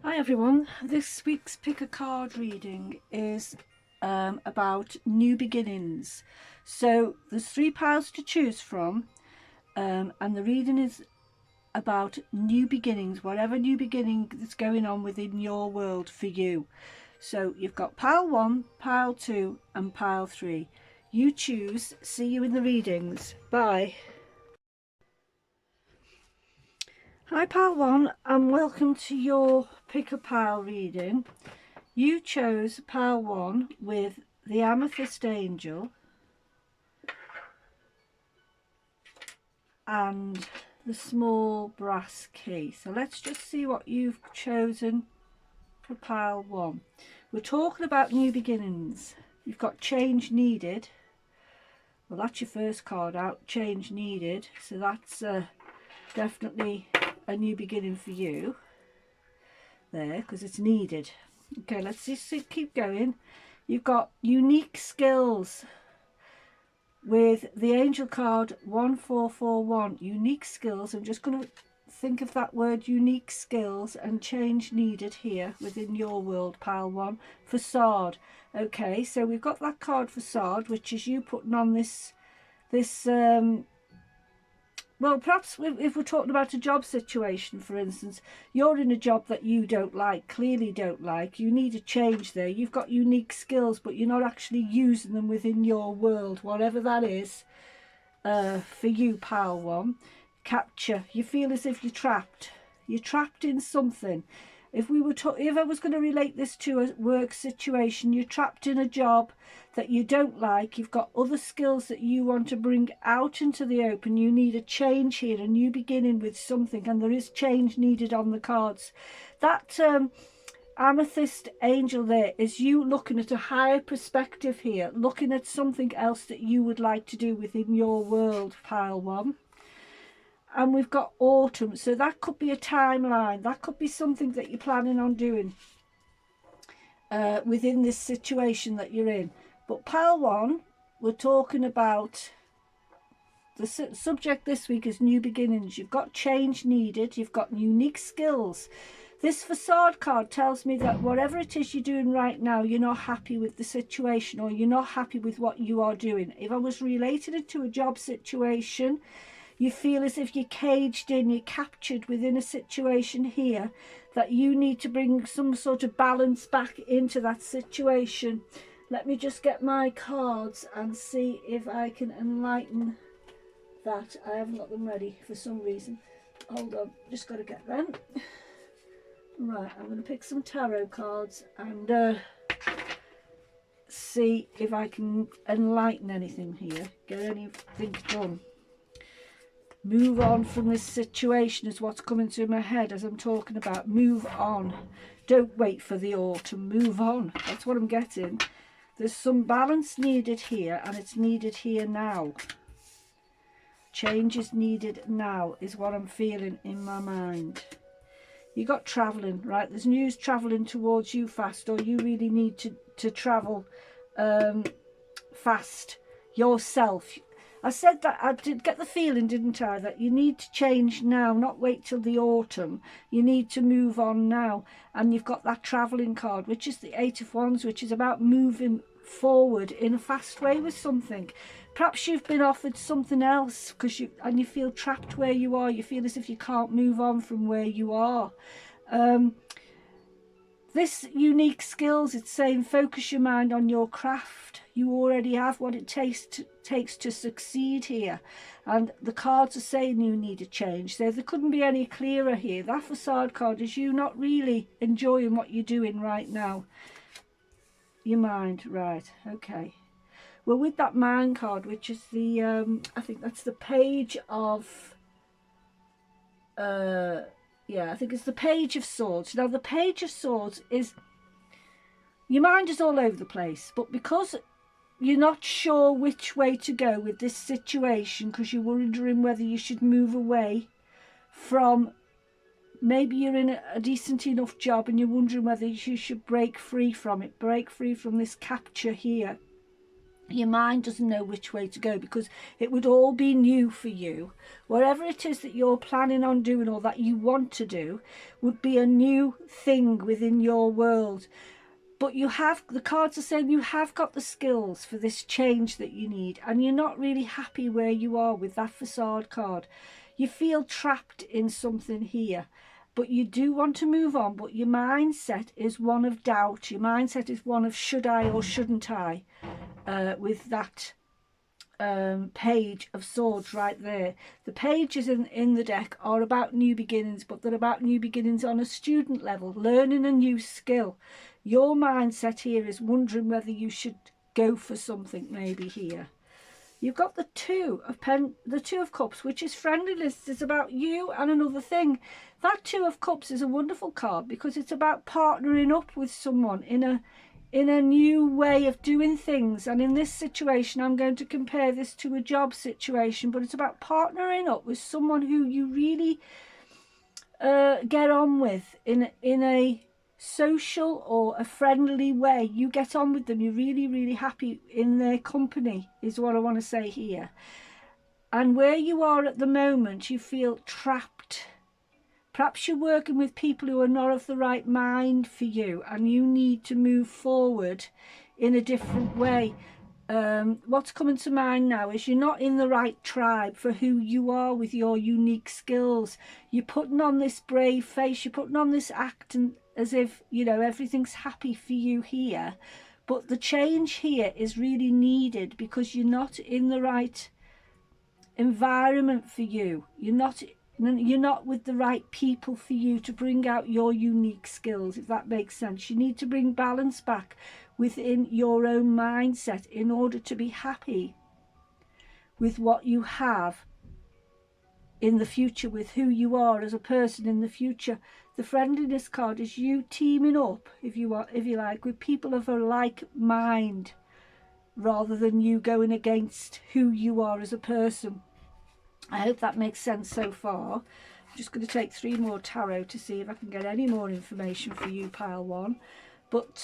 Hi everyone, this week's pick a card reading is about new beginnings. So there's three piles to choose from, and the reading is about new beginnings, whatever new beginning that's going on within your world for you. So you've got pile 1, pile 2 and pile 3. You choose. See you in the readings. Bye. Hi pile 1 and welcome to your pick a pile reading. You chose pile 1 with the Amethyst Angel and the small brass key. So let's just see what you've chosen for pile 1. We're talking about new beginnings. You've got change needed. Well, that's your first card out, change needed. So that's definitely a new beginning for you there because it's needed. Okay, let's just keep going. You've got unique skills with the angel card 1441, unique skills. I'm just going to think of that word unique skills and change needed here within your world, pile 1. Facade. Okay, so we've got that card facade, which is you putting on this well, perhaps if we're talking about a job situation, for instance, you're in a job that you don't like, clearly don't like, you need a change there. You've got unique skills, but you're not actually using them within your world, whatever that is for you, pile 1. Capture. You feel as if you're trapped. You're trapped in something. If I was going to relate this to a work situation, you're trapped in a job that you don't like. You've got other skills that you want to bring out into the open. You need a change here, a new beginning with something, and there is change needed on the cards. That Amethyst Angel there is you looking at a higher perspective here, looking at something else that you would like to do within your world, pile 1. And we've got autumn, so that could be a timeline, that could be something that you're planning on doing within this situation that you're in. But pile 1, we're talking about the subject this week is new beginnings. You've got change needed, you've got unique skills. This facade card tells me that whatever it is you're doing right now, you're not happy with the situation, or you're not happy with what you are doing. If I was relating it to a job situation, you feel as if you're caged in, you're captured within a situation here that you need to bring some sort of balance back into that situation. Let me just get my cards and see if I can enlighten that. I haven't got them ready for some reason. Hold on, just got to get them. Right, I'm going to pick some tarot cards and see if I can enlighten anything here, get anything done. Move on from this situation is what's coming through my head as I'm talking about. Move on. Don't wait for the autumn. Move on. That's what I'm getting. There's some balance needed here, and it's needed here now. Change is needed now is what I'm feeling in my mind. You got travelling, right? There's news travelling towards you fast, or you really need to travel fast yourself. I said that, I did get the feeling, didn't I, that you need to change now, not wait till the autumn. You need to move on now. And you've got that travelling card, which is the 8 of Wands, which is about moving forward in a fast way with something. Perhaps you've been offered something else because you feel trapped where you are. You feel as if you can't move on from where you are. This unique skills, it's saying focus your mind on your craft. You already have what it takes to succeed here. And the cards are saying you need a change. So there couldn't be any clearer here. That facade card is you not really enjoying what you're doing right now. Your mind, right, okay. Well, with that mind card, which is the, I think that's the page of, yeah, I think it's the Page of Swords. Now, the Page of Swords is, your mind is all over the place, but because you're not sure which way to go with this situation, because you're wondering whether you should move away from, maybe you're in a decent enough job and you're wondering whether you should break free from it, break free from this capture here. Your mind doesn't know which way to go because it would all be new for you. Whatever it is that you're planning on doing or that you want to do would be a new thing within your world. But you have, the cards are saying you have got the skills for this change that you need, and you're not really happy where you are with that facade card. You feel trapped in something here, but you do want to move on, but your mindset is one of doubt. Your mindset is one of should I or shouldn't I, with that page of swords right there. The pages in the deck are about new beginnings, but they're about new beginnings on a student level, learning a new skill. Your mindset here is wondering whether you should go for something maybe here. You've got the Two of Cups, which is friendliness. It's about you and another thing. That Two of Cups is a wonderful card because it's about partnering up with someone in a new way of doing things. And in this situation, I'm going to compare this to a job situation, but it's about partnering up with someone who you really get on with in a social or a friendly way. You get on with them, you're really happy in their company is what I want to say here. And where you are at the moment, you feel trapped. Perhaps you're working with people who are not of the right mind for you and you need to move forward in a different way. What's coming to mind now is you're not in the right tribe for who you are with your unique skills. You're putting on this brave face, you're putting on this act and as if, you know, everything's happy for you here. But the change here is really needed because you're not in the right environment for you. You're not with the right people for you to bring out your unique skills, if that makes sense. You need to bring balance back within your own mindset in order to be happy with what you have in the future, with who you are as a person in the future. The friendliness card is you teaming up, if you like, with people of a like mind rather than you going against who you are as a person. I hope that makes sense so far. I'm just going to take 3 more tarot to see if I can get any more information for you, pile 1. But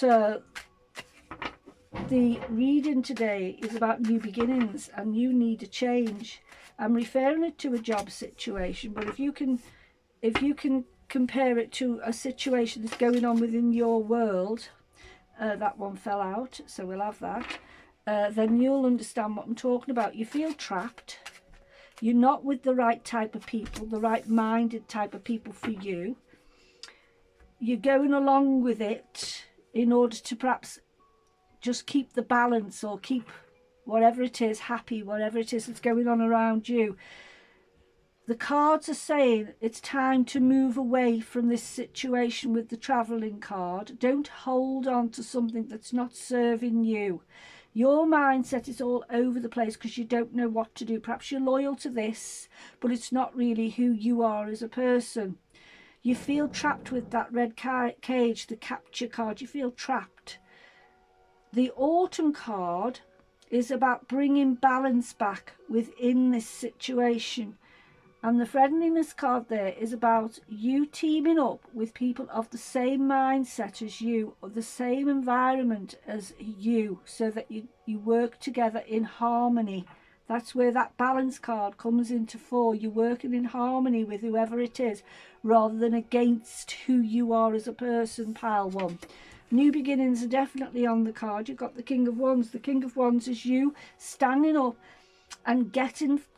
the reading today is about new beginnings and you need a change. I'm referring it to a job situation, but if you can compare it to a situation that's going on within your world, that one fell out, so we'll have that, then you'll understand what I'm talking about. You feel trapped. You're not with the right type of people, the right minded type of people for you. You're going along with it in order to perhaps just keep the balance or keep whatever it is happy, whatever it is that's going on around you. The cards are saying it's time to move away from this situation with the travelling card. Don't hold on to something that's not serving you. Your mindset is all over the place because you don't know what to do. Perhaps you're loyal to this, but it's not really who you are as a person. You feel trapped with that red cage, the capture card. You feel trapped. The autumn card is about bringing balance back within this situation. And the friendliness card there is about you teaming up with people of the same mindset as you, or the same environment as you, so that you work together in harmony. That's where that balance card comes into fore. You're working in harmony with whoever it is, rather than against who you are as a person, pile 1. New beginnings are definitely on the card. You've got the King of Wands. The King of Wands is you standing up and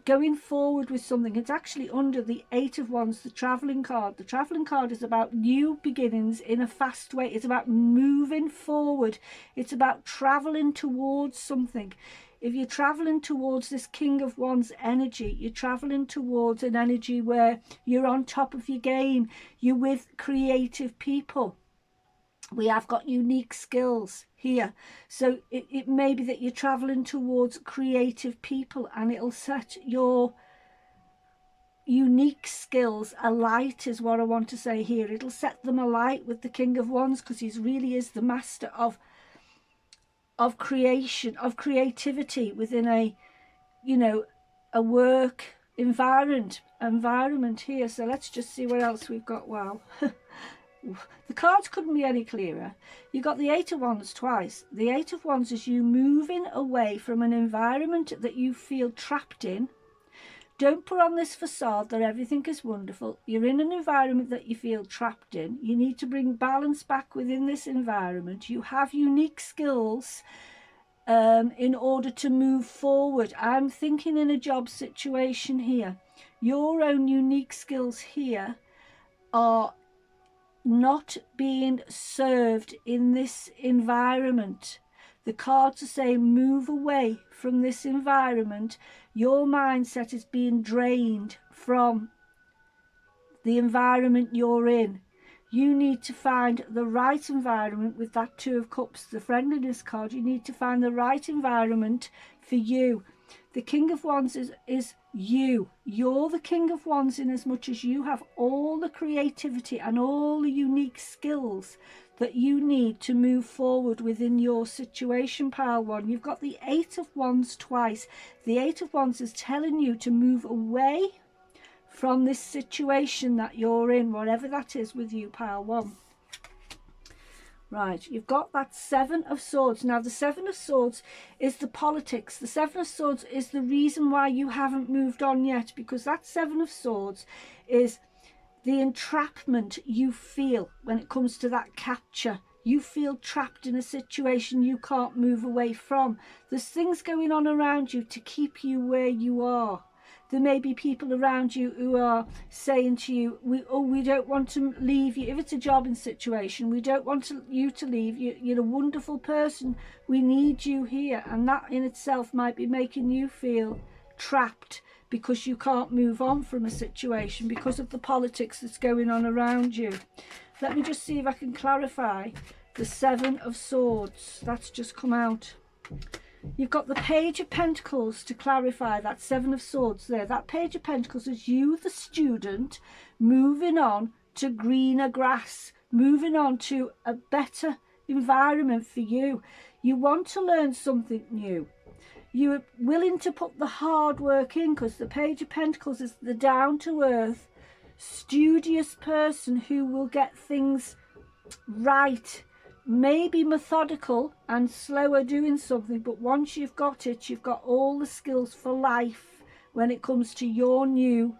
going forward with something. It's actually under the 8 of Wands, the travelling card. The travelling card is about new beginnings in a fast way. It's about moving forward. It's about travelling towards something. If you're travelling towards this King of Wands energy, you're travelling towards an energy where you're on top of your game. You're with creative people. We have got unique skills here, so it may be that you're traveling towards creative people, and it'll set your unique skills alight, is what I want to say here. It'll set them alight with the King of Wands, because he really is the master of creation, of creativity within a, you know, a work environment here. So let's just see what else we've got. Wow. the cards couldn't be any clearer. You got the Eight of Wands twice. The Eight of Wands is you moving away from an environment that you feel trapped in. Don't put on this facade that everything is wonderful. You're in an environment that you feel trapped in. You need to bring balance back within this environment. You have unique skills in order to move forward. I'm thinking in a job situation here. Your own unique skills here are not being served in this environment. The cards are saying move away from this environment. Your mindset is being drained from the environment you're in. You need to find the right environment with that Two of Cups, the friendliness card. You need to find the right environment for you. The King of Wands is you. You're the King of Wands in as much as you have all the creativity and all the unique skills that you need to move forward within your situation, pile one. You've got the Eight of Wands twice. The Eight of Wands is telling you to move away from this situation that you're in, whatever that is with you, pile one. Right, you've got that Seven of Swords. Now, the Seven of Swords is the politics. The Seven of Swords is the reason why you haven't moved on yet, because that Seven of Swords is the entrapment you feel when it comes to that capture. You feel trapped in a situation you can't move away from. There's things going on around you to keep you where you are. There may be people around you who are saying to you, we don't want to leave you. If it's a jobbing situation, we don't want you to leave. You're a wonderful person. We need you here. And that in itself might be making you feel trapped because you can't move on from a situation because of the politics that's going on around you. Let me just see if I can clarify the Seven of Swords. That's just come out. You've got the Page of Pentacles to clarify that Seven of Swords there. That Page of Pentacles is you, the student, moving on to greener grass, moving on to a better environment for you. You want to learn something new. You're willing to put the hard work in, because the Page of Pentacles is the down-to-earth, studious person who will get things right. Maybe methodical and slower doing something, but once you've got it, you've got all the skills for life when it comes to your new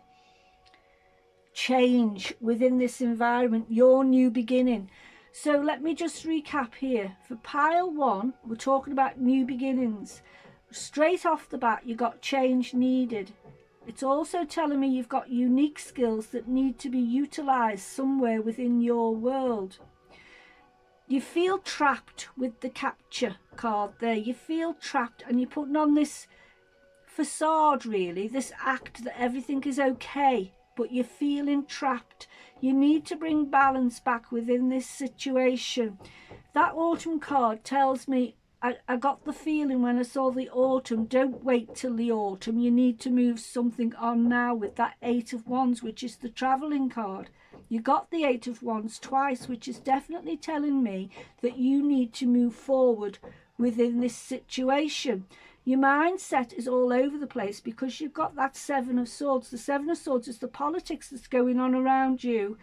change within this environment, your new beginning. So let me just recap here. For pile one, we're talking about new beginnings. Straight off the bat, you got change needed. It's also telling me you've got unique skills that need to be utilized somewhere within your world. You feel trapped with the capture card there. You feel trapped and you're putting on this facade, really, this act that everything is okay, but you're feeling trapped. You need to bring balance back within this situation. That Autumn card tells me, I got the feeling when I saw the autumn, don't wait till the autumn. You need to move something on now with that Eight of Wands, which is the traveling card. You got the Eight of Wands twice, which is definitely telling me that you need to move forward within this situation. Your mindset is all over the place because you've got that Seven of Swords. The Seven of Swords is the politics that's going on around you,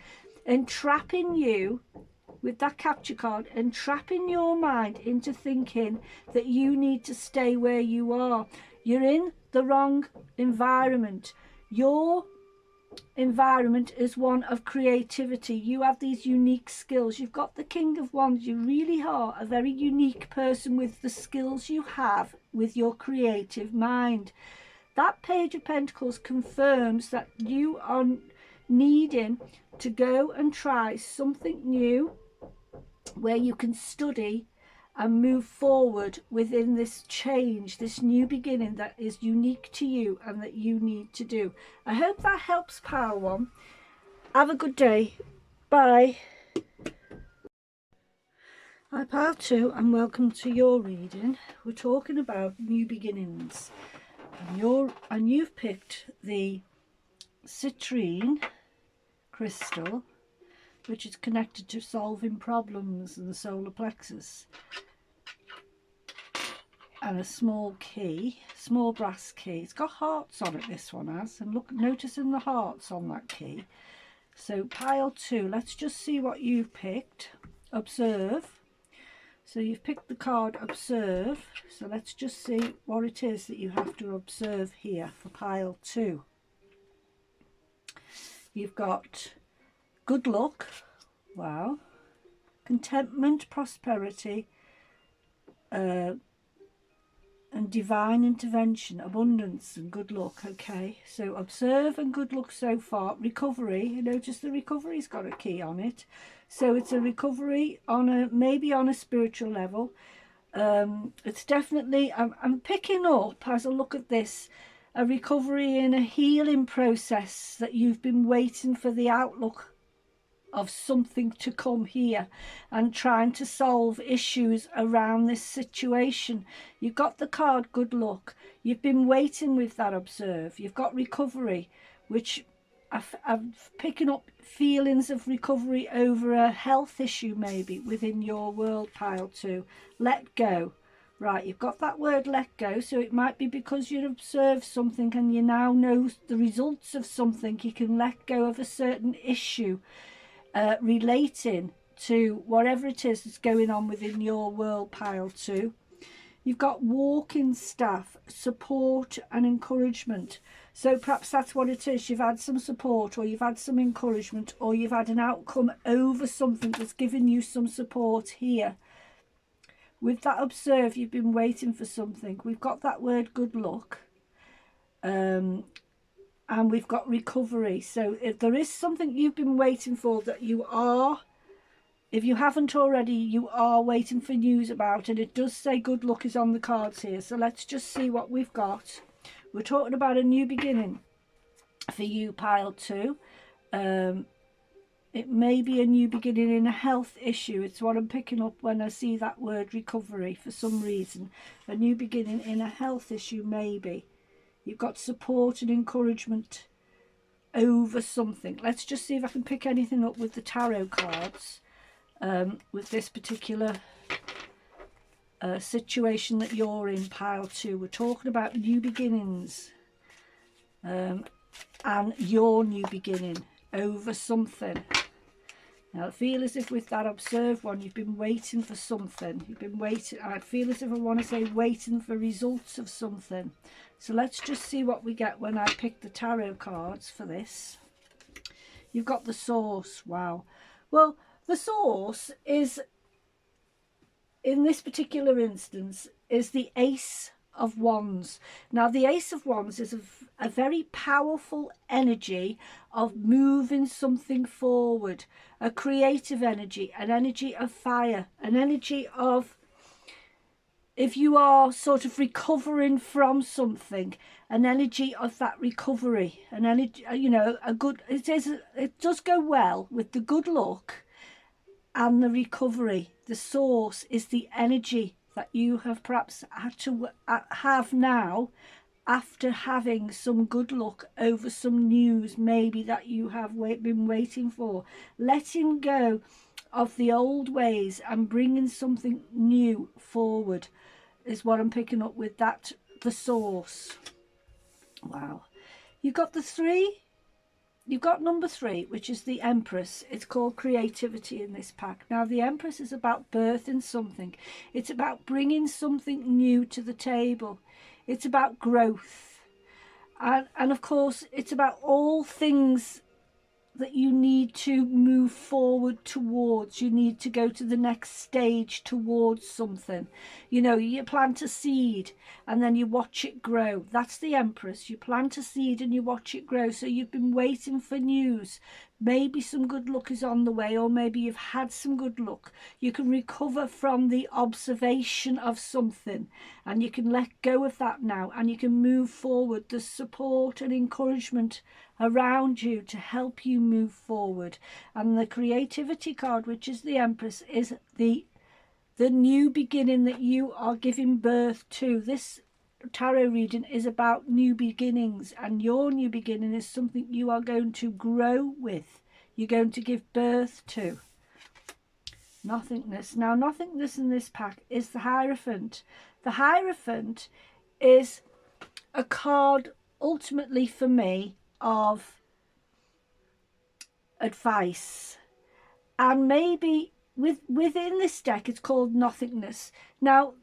entrapping you with that capture card, entrapping your mind into thinking that you need to stay where you are. You're in the wrong environment. Your environment is one of creativity. You have these unique skills. You've got the King of Wands. You really are a very unique person with the skills you have with your creative mind. That Page of Pentacles confirms that you are needing to go and try something new where you can study and move forward within this change, this new beginning that is unique to you and that you need to do. I hope that helps, pile one. Have a good day. Bye. Hi, pile two, and welcome to your reading. We're talking about new beginnings, and you've picked the citrine crystal, which is connected to solving problems and the solar plexus, and a small key, small brass key. It's got hearts on it, this one has, and look, noticing the hearts on that key. So pile 2, let's just see what you've picked. Observe. So you've picked the card Observe. So let's just see what it is that you have to observe here for pile 2. You've got good luck. Wow. Contentment, prosperity, and divine intervention, abundance and good luck. Okay, so observe and good luck so far. Recovery, you notice the recovery's got a key on it, so it's a recovery on a, maybe on a spiritual level. It's definitely, I'm picking up as I look at this, a recovery in a healing process that you've been waiting for the outlook of something to come here and trying to solve issues around this situation. You've got the card good luck. You've been waiting with that observe. You've got recovery, which I'm picking up feelings of recovery over a health issue maybe within your world, pile 2. Let go. Right, you've got that word let go, so it might be because you observed something and you now know the results of something. You can let go of a certain issue relating to whatever it is that's going on within your world, pile 2. You've got walking staff, support and encouragement. So perhaps that's what it is. You've had some support, or you've had some encouragement, or you've had an outcome over something that's given you some support here. With that observe, you've been waiting for something. We've got that word good luck. And we've got recovery. So if there is something you've been waiting for that you are, if you haven't already, you are waiting for news about, and it does say good luck is on the cards here. So let's just see what we've got. We're talking about a new beginning for you, pile 2. It may be a new beginning in a health issue. It's what I'm picking up when I see that word recovery for some reason. A new beginning in a health issue maybe. You've got support and encouragement over something. Let's just see if I can pick anything up with the tarot cards with this particular situation that you're in, pile 2. We're talking about new beginnings and your new beginning over something. Now I feel as if with that observe one, you've been waiting for something. You've been waiting. I feel as if I want to say waiting for results of something. So let's just see what we get when I pick the tarot cards for this. You've got the source. Wow. Well, the source is, in this particular instance, is the Ace of Wands. Now the Ace of Wands is a very powerful energy of moving something forward, a creative energy, an energy of fire, an energy of, if you are sort of recovering from something, an energy of that recovery, an energy, you know, a good, it does go well with the good luck and the recovery. The source is the energy that you have perhaps had to have now after having some good luck over some news maybe that you have been waiting for. Letting go of the old ways and bringing something new forward is what I'm picking up with that, the source. Wow. You've got the 3. You've got number 3, which is the Empress. It's called creativity in this pack. Now, the Empress is about birthing something. It's about bringing something new to the table. It's about growth. And of course, it's about all things that you need to move forward towards. You need to go to the next stage towards something. You know, you plant a seed and then you watch it grow. That's the Empress. You plant a seed and you watch it grow. So you've been waiting for news. Maybe some good luck is on the way, or maybe you've had some good luck. You can recover from the observation of something and you can let go of that now, and you can move forward. There's support and encouragement around you to help you move forward. And the creativity card, which is the Empress, is the new beginning that you are giving birth to. This tarot reading is about new beginnings, and your new beginning is something you are going to grow with. You're going to give birth to. Nothingness. Now, nothingness in this pack is the Hierophant. The Hierophant is a card, ultimately for me, of advice. And maybe within this deck it's called nothingness. Now,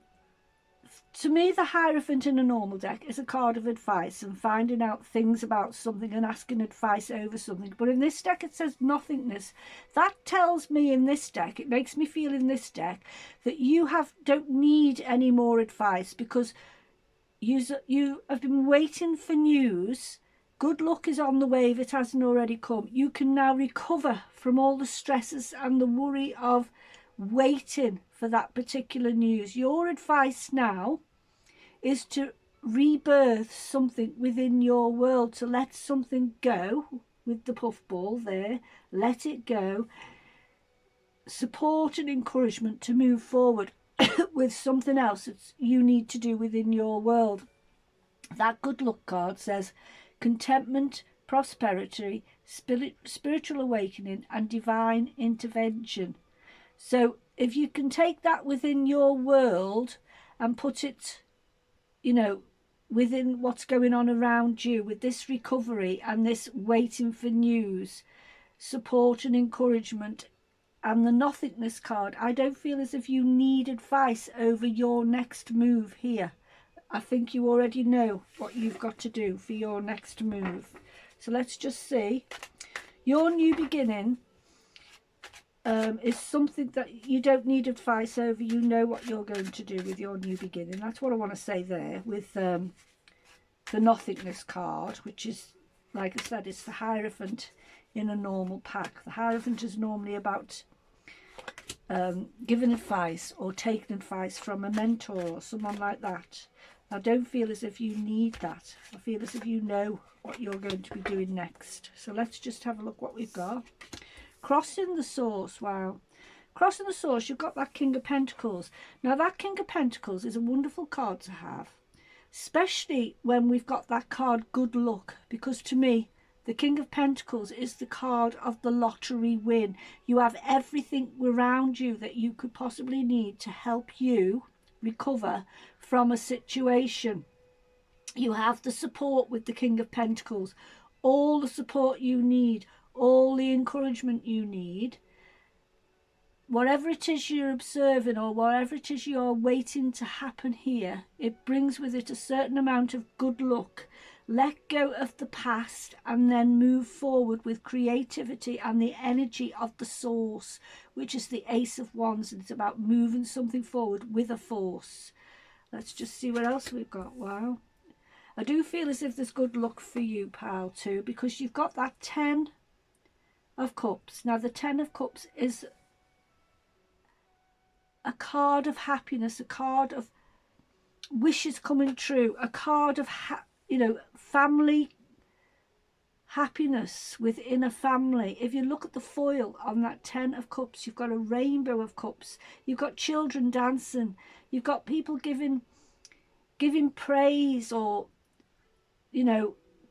to me, the Hierophant in a normal deck is a card of advice and finding out things about something and asking advice over something. But in this deck, it says nothingness. That tells me in this deck, it makes me feel in this deck, that you don't need any more advice, because you have been waiting for news. Good luck is on the way if it hasn't already come. You can now recover from all the stresses and the worry of waiting for that particular news. Your advice now is to rebirth something within your world, to let something go with the puffball there, let it go. Support and encouragement to move forward with something else that you need to do within your world. That good luck card says contentment, prosperity, spiritual awakening and divine intervention. So if you can take that within your world and put it, you know, within what's going on around you with this recovery and this waiting for news, support and encouragement, and the nothingness card, I don't feel as if you need advice over your next move here. I think you already know what you've got to do for your next move. So let's just see. Your new beginning is something that you don't need advice over. You know what you're going to do with your new beginning. That's what I want to say there with the nothingness card, which is, like I said, it's the Hierophant in a normal pack. The Hierophant is normally about giving advice or taking advice from a mentor or someone like that. I don't feel as if you need that. I feel as if you know what you're going to be doing next. So let's just have a look what we've got. Crossing the Source. Wow. Crossing the Source, you've got that King of Pentacles. Now that King of Pentacles is a wonderful card to have, especially when we've got that card Good Luck, because to me the King of Pentacles is the card of the lottery win. You have everything around you that you could possibly need to help you recover from a situation. You have the support with the King of Pentacles, all the support you need, all the encouragement you need. Whatever it is you're observing or whatever it is you're waiting to happen here, it brings with it a certain amount of good luck. Let go of the past and then move forward with creativity and the energy of the Source, which is the Ace of Wands, and it's about moving something forward with a force. Let's just see what else we've got. Wow. I do feel as if there's good luck for you, pal, too, because you've got that 10 of Cups. Now, the 10 of Cups is a card of happiness, a card of wishes coming true, a card of family happiness within a family. If you look at the foil on that 10 of Cups, you've got a rainbow of cups, you've got children dancing, you've got people giving praise, or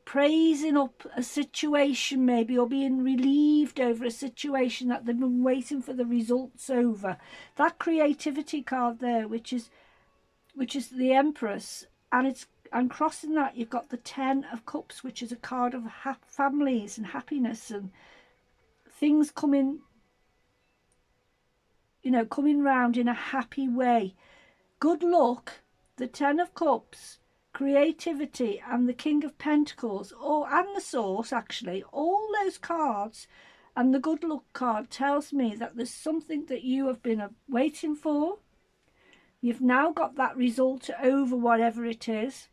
praising up a situation maybe, or being relieved over a situation that they've been waiting for the results over. That creativity card there, which is the Empress, and crossing that you've got the 10 of Cups, which is a card of families and happiness and things coming round in a happy way. Good luck, the 10 of Cups, creativity, and the King of Pentacles, and the Source, actually, all those cards, and the good luck card tells me that there's something that you have been waiting for. You've now got that result over whatever it is.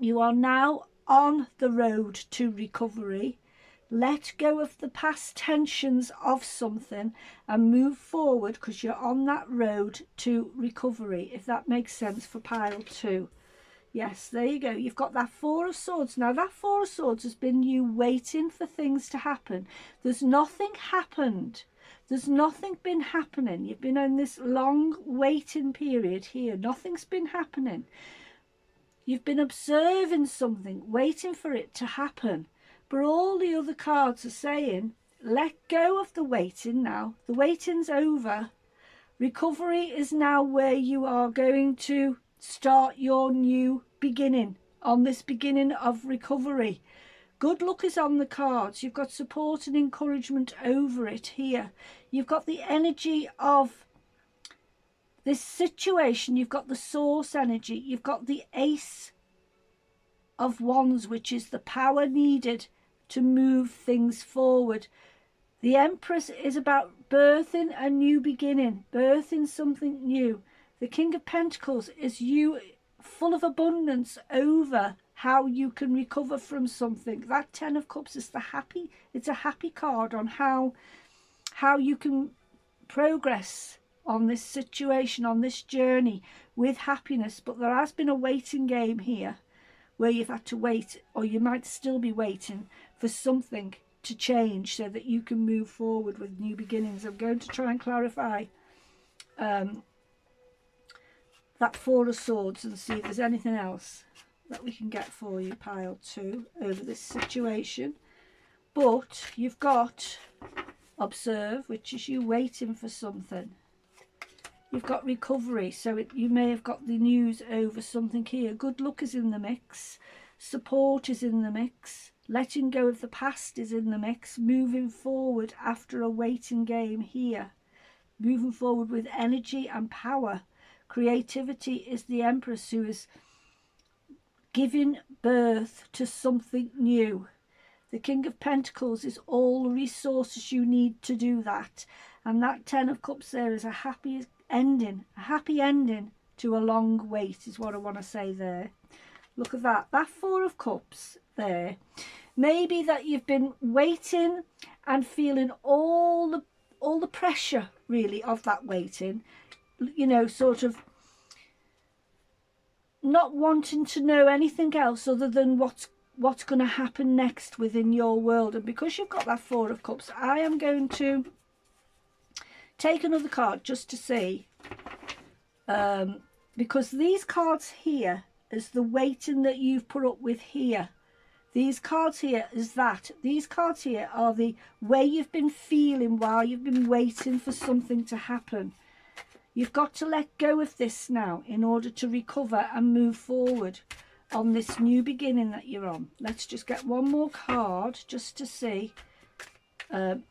You are now on the road to recovery. Let go of the past tensions of something and move forward, because you're on that road to recovery, if that makes sense for pile 2. Yes, there you go. You've got that 4 of Swords. Now, that 4 of Swords has been you waiting for things to happen. There's nothing happened. There's nothing been happening. You've been in this long waiting period here. Nothing's been happening. You've been observing something, waiting for it to happen. But all the other cards are saying, let go of the waiting now. The waiting's over. Recovery is now where you are going to start your new beginning, on this beginning of recovery. Good luck is on the cards. You've got support and encouragement over it here. You've got the energy of this situation. You've got the source energy. You've got the Ace of Wands, which is the power needed to move things forward. The Empress is about birthing a new beginning, birthing something new. The King of Pentacles is you full of abundance over how you can recover from something. That Ten of Cups is it's a happy card on how you can progress on this situation, on this journey with happiness. But there has been a waiting game here where you've had to wait, or you might still be waiting for something to change so that you can move forward with new beginnings. I'm going to try and clarify that Four of Swords and see if there's anything else that we can get for you, pile 2, over this situation. But you've got Observe, which is you waiting for something. You've got Recovery, so you may have got the news over something here. Good luck is in the mix. Support is in the mix. Letting go of the past is in the mix. Moving forward after a waiting game here. Moving forward with energy and power. Creativity is the Empress, who is giving birth to something new. The King of Pentacles is all the resources you need to do that. And that Ten of Cups there is a happy ending to a long wait, is what I want to say there. Look at that. That Four of Cups there. Maybe that you've been waiting and feeling all the pressure, really, of that waiting. You know, sort of not wanting to know anything else other than what's going to happen next within your world. And because you've got that Four of Cups, I am going to take another card just to see, because these cards here is the waiting that you've put up with here. These cards here is that. These cards here are the way you've been feeling while you've been waiting for something to happen. You've got to let go of this now in order to recover and move forward on this new beginning that you're on. Let's just get one more card just to see. There's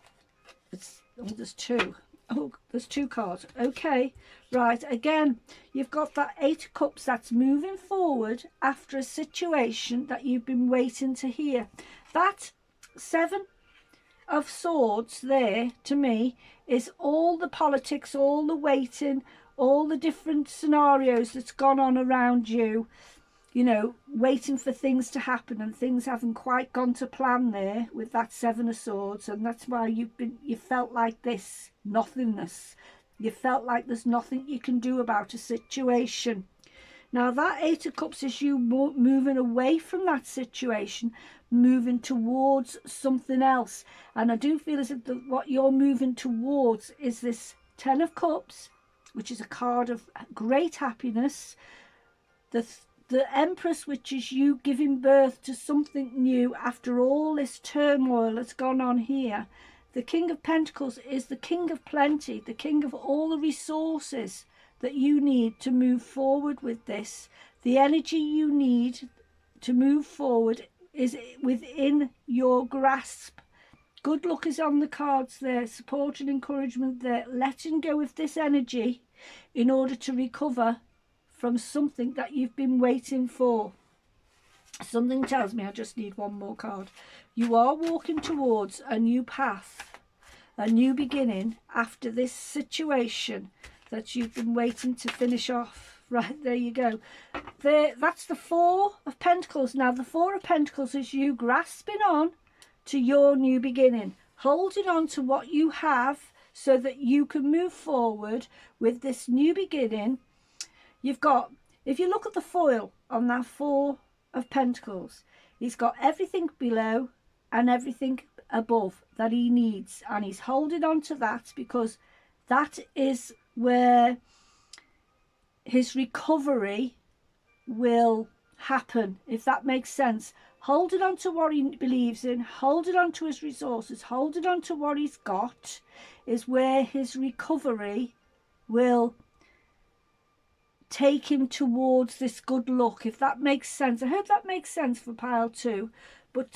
two. Oh, there's two cards. Okay, right. Again, you've got that Eight of Cups. That's moving forward after a situation that you've been waiting to hear. That Seven of Swords there, to me, is all the politics, all the waiting, all the different scenarios that's gone on around you. You know, waiting for things to happen, and things haven't quite gone to plan there with that Seven of Swords, and that's why you felt like this nothingness. You felt like there's nothing you can do about a situation. Now that Eight of Cups is you moving away from that situation, moving towards something else. And I do feel as if what you're moving towards is this Ten of Cups, which is a card of great happiness. The Empress, which is you giving birth to something new after all this turmoil that's gone on here. The King of Pentacles is the King of Plenty, the King of all the resources that you need to move forward with this. The energy you need to move forward is within your grasp. Good luck is on the cards there, support and encouragement there. Letting go of this energy in order to recover from something that you've been waiting for. Something tells me I just need one more card. You are walking towards a new path, a new beginning after this situation that you've been waiting to finish off. Right, there you go. That's the Four of Pentacles. Now, the Four of Pentacles is you grasping on to your new beginning, holding on to what you have so that you can move forward with this new beginning. You've got, if you look at the foil on that Four of Pentacles, he's got everything below and everything above that he needs, and he's holding on to that because that is where his recovery will happen, if that makes sense. Holding on to what he believes in, holding on to his resources, holding on to what he's got is where his recovery will take him towards this good luck, if that makes sense. I hope that makes sense for pile 2. But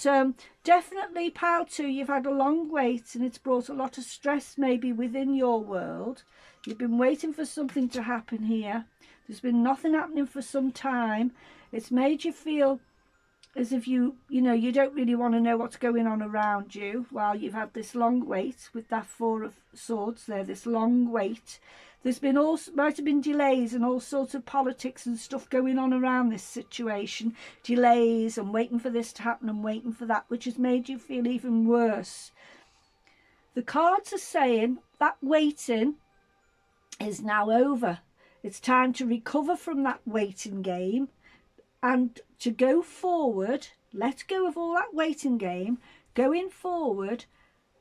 definitely, pile 2, you've had a long wait, and it's brought a lot of stress maybe within your world. You've been waiting for something to happen here. There's been nothing happening for some time. It's made you feel as if you don't really want to know what's going on around you while you've had this long wait with that 4 of Swords there, this long wait. There's been might have been delays and all sorts of politics and stuff going on around this situation. Delays and waiting for this to happen and waiting for that, which has made you feel even worse. The cards are saying that waiting is now over. It's time to recover from that waiting game and to go forward. Let go of all that waiting game, going forward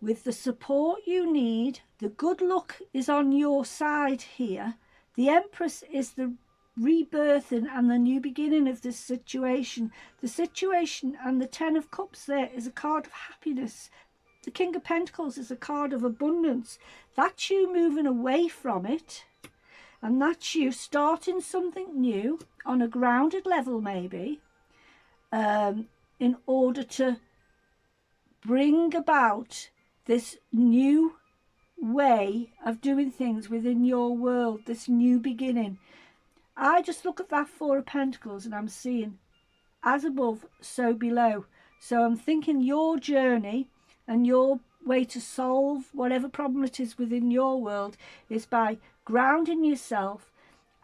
with the support you need. The good luck is on your side here. The Empress is the rebirthing and the new beginning of this situation. The situation and the 10 of Cups there is a card of happiness. The King of Pentacles is a card of abundance. That's you moving away from it, and that's you starting something new on a grounded level maybe, in order to bring about this new way of doing things within your world, this new beginning. I just look at that 4 of Pentacles and I'm seeing as above, so below. So I'm thinking your journey and your way to solve whatever problem it is within your world is by grounding yourself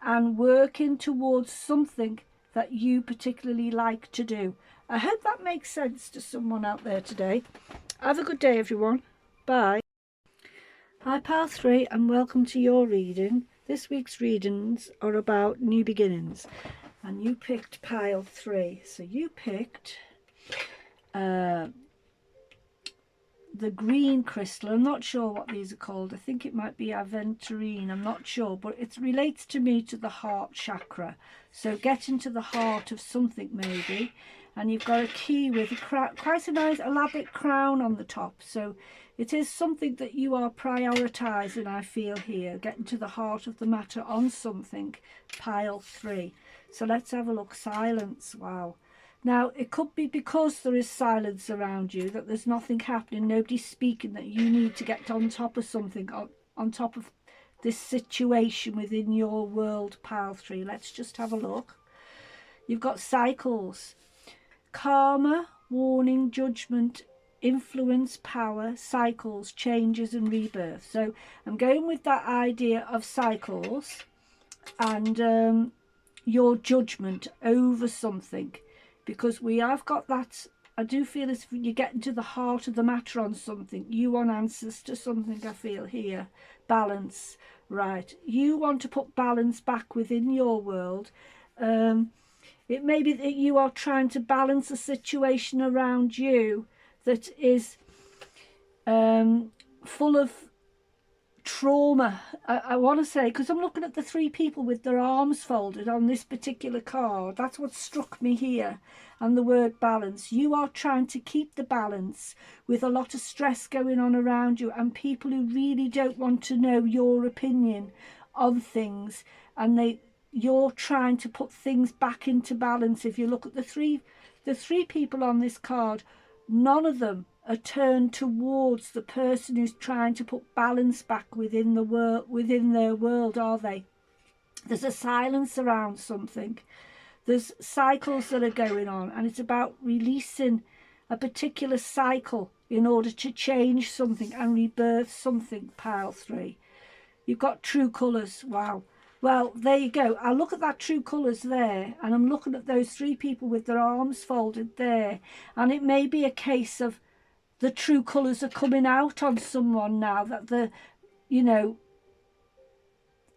and working towards something that you particularly like to do. I hope that makes sense to someone out there today. Have a good day, everyone. Bye. Hi, pile 3, and welcome to your reading. This week's readings are about new beginnings, and you picked pile 3. So you picked the green crystal. I'm not sure what these are called. I think it might be aventurine. I'm not sure, but it relates to me to the heart chakra. So getting to the heart of something maybe. And you've got a key with a quite a nice elaborate crown on the top. So it is something that you are prioritising, I feel here, getting to the heart of the matter on something, pile 3. So let's have a look. Silence. Wow. Now, it could be because there is silence around you, that there's nothing happening, nobody's speaking, that you need to get on top of something, on top of this situation within your world, pile 3. Let's just have a look. You've got cycles. Karma, warning, judgment, influence, power, cycles, changes and rebirth. So I'm going with that idea of cycles and your judgment over something, because we have got that. I do feel as if you get into the heart of the matter on something. You want answers to something, I feel here. Balance. Right. You want to put balance back within your world. It may be that you are trying to balance a situation around you that is full of trauma. I want to say, because I'm looking at the 3 people with their arms folded on this particular card. That's what struck me here. And the word balance. You are trying to keep the balance with a lot of stress going on around you and people who really don't want to know your opinion on things, and you're trying to put things back into balance. If you look at the three people on this card, none of them are turned towards the person who's trying to put balance back within the world, within their world, are they? There's a silence around something. There's cycles that are going on, and it's about releasing a particular cycle in order to change something and rebirth something, pile 3. You've got true colours. Wow. Well, there you go. I look at that true colours there, and I'm looking at those 3 people with their arms folded there, and it may be a case of the true colours are coming out on someone now, that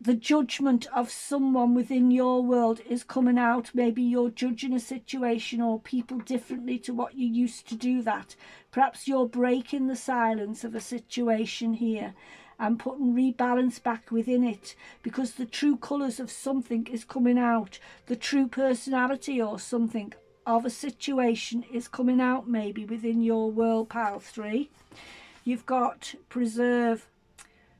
the judgment of someone within your world is coming out. Maybe you're judging a situation or people differently to what you used to do that. Perhaps you're breaking the silence of a situation here and putting rebalance back within it, because the true colours of something is coming out. The true personality or something of a situation is coming out maybe within your world, pile 3. You've got preserve,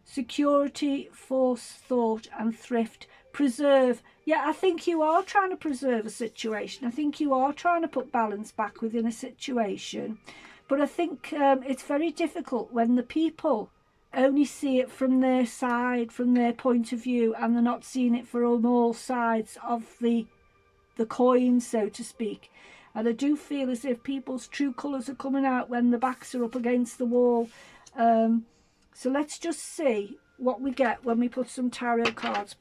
security, force, thought and thrift. preserve. Yeah, I think you are trying to preserve a situation. I think you are trying to put balance back within a situation. But I think it's very difficult when the people only see it from their side, from their point of view, and they're not seeing it from all sides of the coin, so to speak. And I do feel as if people's true colours are coming out when the backs are up against the wall. So let's just see what we get when we put some tarot cards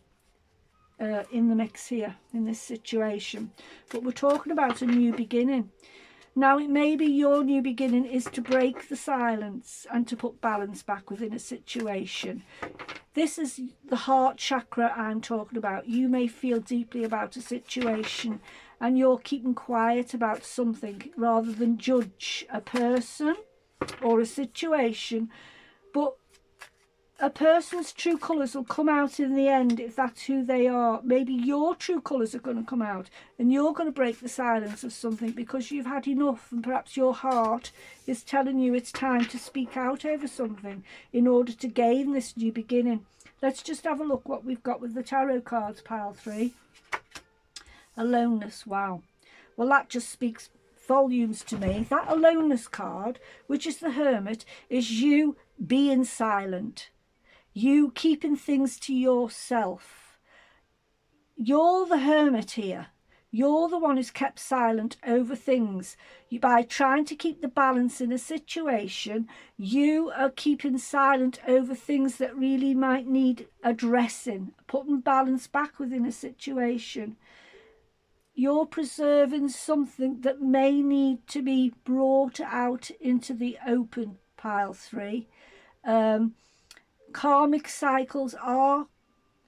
in the mix here, in this situation. But we're talking about a new beginning. Now, it may be your new beginning is to break the silence and to put balance back within a situation. This is the heart chakra I'm talking about. You may feel deeply about a situation and you're keeping quiet about something rather than judge a person or a situation. But a person's true colours will come out in the end if that's who they are. Maybe your true colours are going to come out and you're going to break the silence of something because you've had enough, and perhaps your heart is telling you it's time to speak out over something in order to gain this new beginning. Let's just have a look what we've got with the tarot cards, pile 3. Aloneness, wow. Well, that just speaks volumes to me. That aloneness card, which is the Hermit, is you being silent. You keeping things to yourself. You're the hermit here. You're the one who's kept silent over things. By trying to keep the balance in a situation, you are keeping silent over things that really might need addressing, putting balance back within a situation. You're preserving something that may need to be brought out into the open, pile 3. Karmic cycles are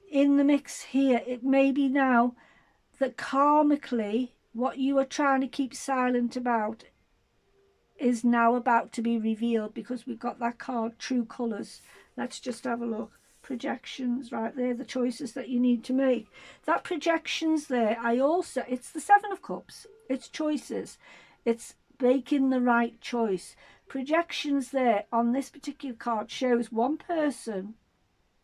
in the mix here. It may be now that karmically what you are trying to keep silent about is now about to be revealed, because we've got that card, True Colours. Let's just have a look. Projections, right there, the choices that you need to make. That projections there, it's the 7 of Cups. It's choices. It's making the right choice. Projections there on this particular card shows one person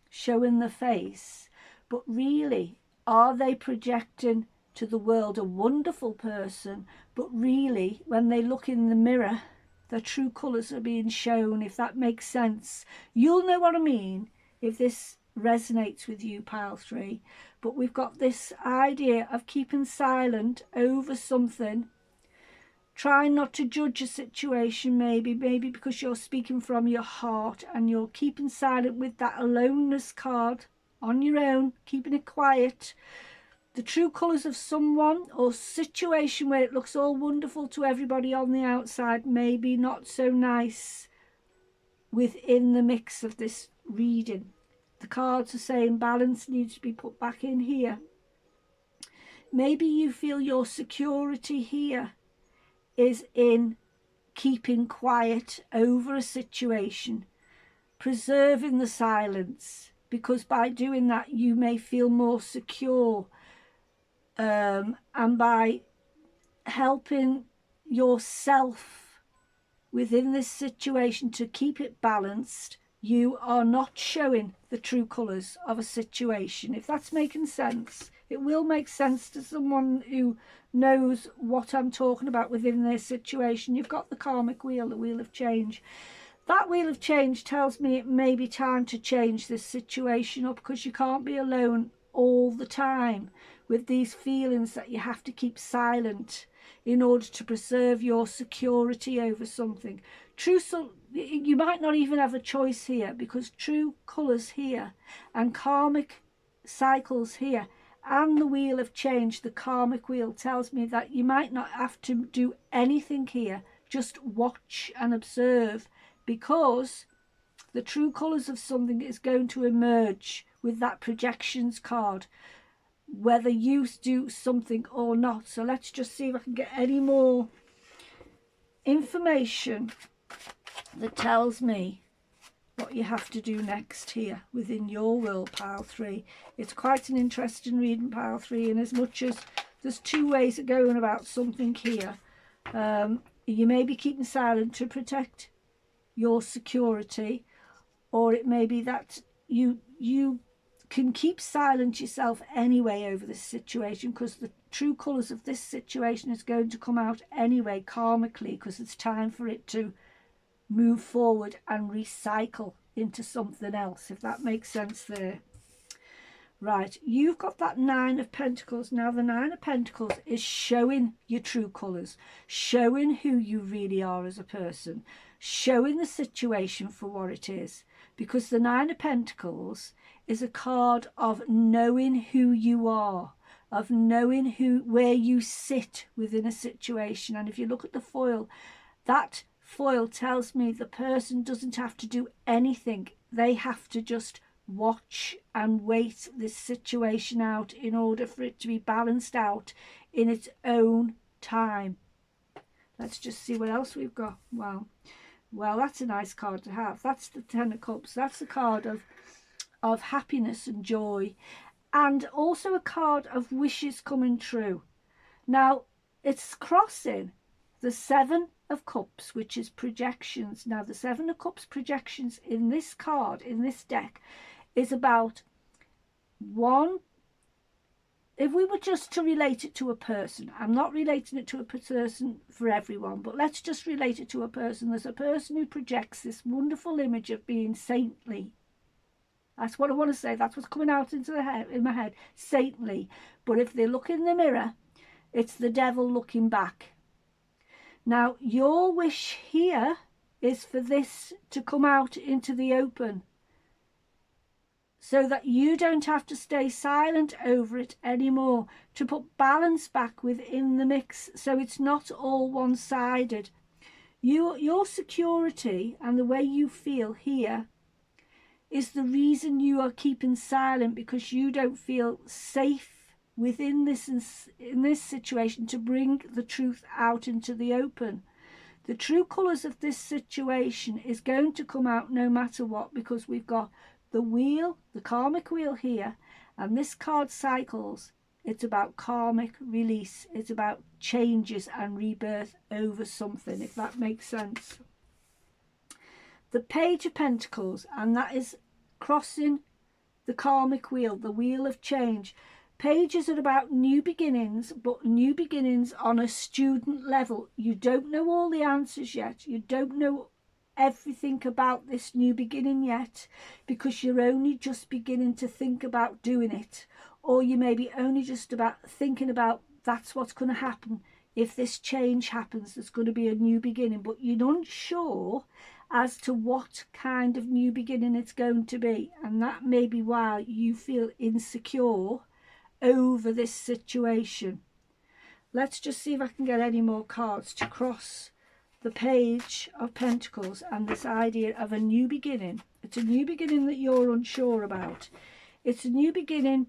showing the face, but really, are they projecting to the world a wonderful person, but really, when they look in the mirror, their true colours are being shown, if that makes sense. You'll know what I mean if this resonates with you, pile 3. But we've got this idea of keeping silent over something. Try not to judge a situation, maybe because you're speaking from your heart and you're keeping silent with that aloneness card on your own, keeping it quiet. The true colours of someone or situation where it looks all wonderful to everybody on the outside, maybe not so nice within the mix of this reading. The cards are saying balance needs to be put back in here. Maybe you feel your security here is in keeping quiet over a situation, preserving the silence, because by doing that you may feel more secure, and by helping yourself within this situation to keep it balanced, you are not showing the true colours of a situation. If that's making sense, it will make sense to someone who knows what I'm talking about within their situation. You've got the karmic wheel, the wheel of change. That wheel of change tells me it may be time to change this situation up, because you can't be alone all the time with these feelings that you have to keep silent in order to preserve your security over something. You might not even have a choice here, because true colours here and karmic cycles here and the wheel of change, the karmic wheel, tells me that you might not have to do anything here. Just watch and observe, because the true colours of something is going to emerge with that projections card, whether you do something or not. So let's just see if I can get any more information that tells me what you have to do next here within your world, pile 3. It's quite an interesting reading, pile 3, and as much as there's 2 ways of going about something here, you may be keeping silent to protect your security, or it may be that you can keep silent yourself anyway over this situation, because the true colours of this situation is going to come out anyway karmically, because it's time for it to move forward and recycle into something else, if that makes sense there. Right, you've got that Nine of Pentacles. Now the Nine of Pentacles is showing your true colours, showing who you really are as a person, showing the situation for what it is, because the Nine of Pentacles is a card of knowing who you are, of knowing where you sit within a situation. And if you look at the foil, that foil tells me the person doesn't have to do anything. They have to just watch and wait this situation out in order for it to be balanced out in its own time. Let's just see what else we've got. Wow. Well, that's a nice card to have. That's the Ten of Cups. That's a card of happiness and joy, and also a card of wishes coming true. Now, it's crossing the Seven of Cups, which is projections. Now, the Seven of Cups projections in this card, in this deck, is about one. If we were just to relate it to a person, I'm not relating it to a person for everyone, but let's just relate it to a person. There's a person who projects this wonderful image of being saintly. That's what I want to say. That's what's coming out into the head, in my head. Saintly. But if they look in the mirror, it's the devil looking back. Now, your wish here is for this to come out into the open, so that you don't have to stay silent over it anymore, to put balance back within the mix, so it's not all one-sided. Your security and the way you feel here is the reason you are keeping silent, because you don't feel safe within this, in this situation, to bring the truth out into the open. The true colours of this situation is going to come out no matter what, because we've got the wheel, the karmic wheel here, and this card cycles. It's about karmic release. It's about changes and rebirth over something, if that makes sense. The Page of Pentacles, and that is crossing the karmic wheel, the wheel of change. Pages are about new beginnings, but new beginnings on a student level. You don't know all the answers yet. You don't know everything about this new beginning yet, because you're only just beginning to think about doing it, or you may be only just about thinking about that's what's going to happen if this change happens. There's going to be a new beginning, but you're unsure as to what kind of new beginning it's going to be, and that may be why you feel insecure over this situation. Let's just see if I can get any more cards to cross the Page of Pentacles and this idea of a new beginning. It's a new beginning that you're unsure about. It's a new beginning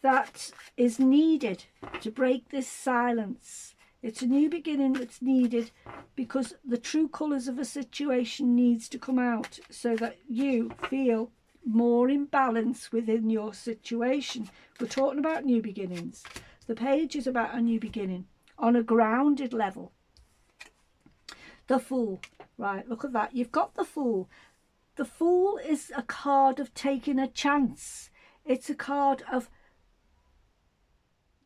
that is needed to break this silence. It's a new beginning that's needed because the true colours of a situation needs to come out, so that you feel more in balance within your situation. We're talking about new beginnings. The Page is about a new beginning on a grounded level. The Fool. Right, look at that. You've got the Fool. The Fool is a card of taking a chance. It's a card of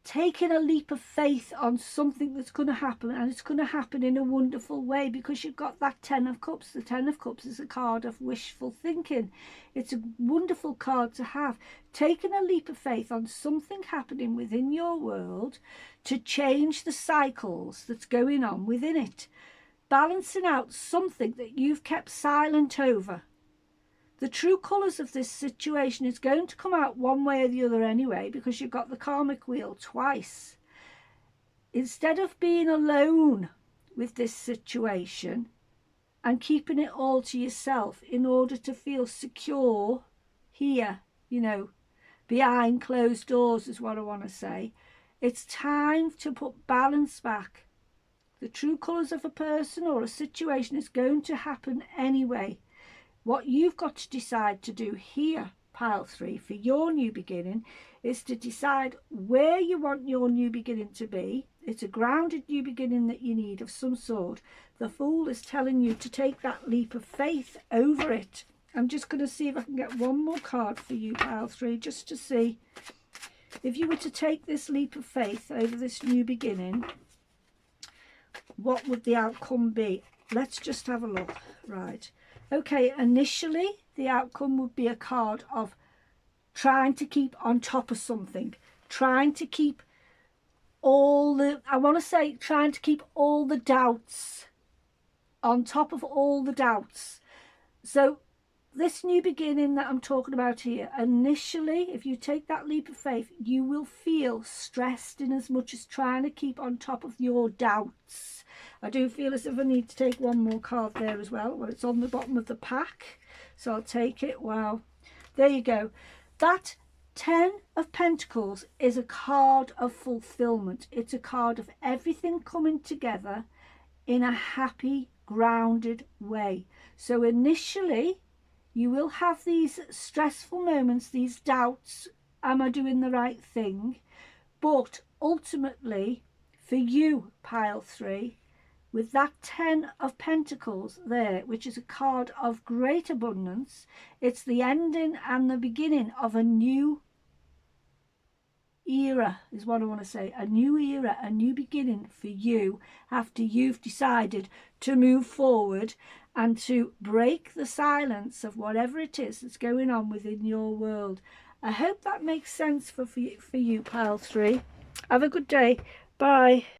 taking a leap of faith on something that's going to happen, and it's going to happen in a wonderful way, because you've got that Ten of Cups. The Ten of Cups is a card of wishful thinking. It's a wonderful card to have. Taking a leap of faith on something happening within your world to change the cycles that's going on within it. Balancing out something that you've kept silent over. The true colours of this situation is going to come out one way or the other anyway, because you've got the karmic wheel twice. Instead of being alone with this situation and keeping it all to yourself in order to feel secure here, you know, behind closed doors is what I want to say, it's time to put balance back. The true colours of a person or a situation is going to happen anyway. What you've got to decide to do here, pile 3, for your new beginning, is to decide where you want your new beginning to be. It's a grounded new beginning that you need of some sort. The Fool is telling you to take that leap of faith over it I'm just going to see if I can get one more card for you, pile 3, just to see if you were to take this leap of faith over this new beginning, what would the outcome be? Let's just have a look. Right. Okay, initially the outcome would be a card of trying to keep on top of something, trying to keep all the, I want to say, trying to keep all the doubts, on top of all the doubts. So this new beginning that I'm talking about here, initially, if you take that leap of faith, you will feel stressed in as much as trying to keep on top of your doubts. I do feel as if I need to take one more card there as well. Well, it's on the bottom of the pack, so I'll take it. Wow, there you go. That 10 of Pentacles is a card of fulfillment. It's a card of everything coming together in a happy, grounded way. So initially, you will have these stressful moments, these doubts, am I doing the right thing? But ultimately, for you, pile 3, with that 10 of Pentacles there, which is a card of great abundance, it's the ending and the beginning of a new era, is what I want to say. A new era, a new beginning for you after you've decided to move forward and to break the silence of whatever it is that's going on within your world. I hope that makes sense for you, pile 3. Have a good day. Bye.